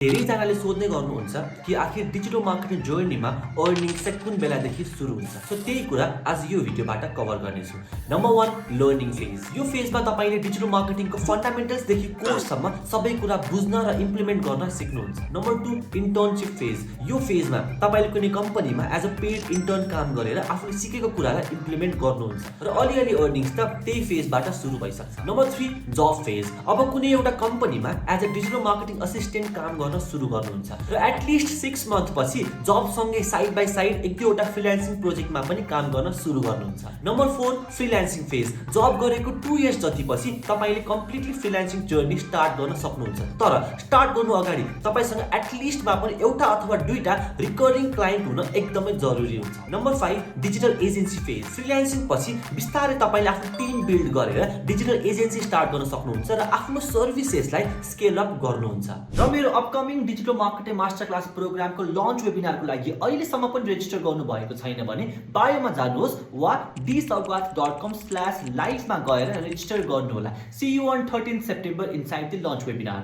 धेरैजनाले सोध्ने गर्नुहुन्छ कि आखिर डिजिटल मार्केटिङ जर्नीमा अर्निङ चाहिँ कुन बेलादेखि सुरु हुन्छ। सो त्यही कुरा आज यो भिडियोबाट कभर गर्नेछु। Number 1 learning phase. यो फेजमा तपाईले डिजिटल मार्केटिङको फन्डामेन्टल्स देखि कोर्ससम्म सबै कुरा बुझ्न र इम्प्लिमेन्ट गर्न सिक्नुहुन्छ। Number 2 internship phase. यो फेजमा तपाईले कुनै कम्पनीमा एज अ पेड इन्टर्न काम गरेर आफूले सिकेको कुरालाई इम्प्लिमेन्ट गर्नुहुन्छ र अलिअलि अर्निङ्स त त्यही फेजबाट सुरु भइसक्छ। नम्बर 3 जब फेज। अब कुनै एउटा कम्पनीमा as a digital marketing assistant काम गर्न सुरु गर्नुहुन्छ र एटलिस्ट 6 मन्थ पछि जब सँगै साइड बाइ साइड एक दुईवटा फ्रिल्यान्सिङ प्रोजेक्टमा पनि काम गर्न सुरु गर्नुहुन्छ। Number 4 freelancing phase. जब गरेको 2 इयर्स जति पछि तपाईले कम्प्लिटली फ्रिल्यान्सिङ जर्नी स्टार्ट गर्न सक्नुहुन्छ। तर स्टार्ट गर्नु अगाडि तपाईसँग एटलिस्टमा पनि एउटा अथवा दुईटा रिकरिङ क्लाइन्ट हुन एकदमै जरुरी हुन्छ। Number 5 digital agency phase. Freelancing पछि बिस्तारै तपाईले आफ्नो टिम बिल्ड गरेर डिजिटल एजेन्सी स्टार्ट गर्न सक्नुहुन्छ र आफ्नो सर्भिसेसलाई स्केल अप गर्नुहुन्छ। र मेरो upcoming digital marketing master class प्रोग्रामको लन्च वेबिनारको लागि अहिलेसम्म पनि रेजिस्टर गर्नुभएको छैन भने बायोमा जानुहोस् वा dsaugat.com/live मा गएर रेजिस्टर गर्नुहोला। See you on 13 September inside the launch webinar.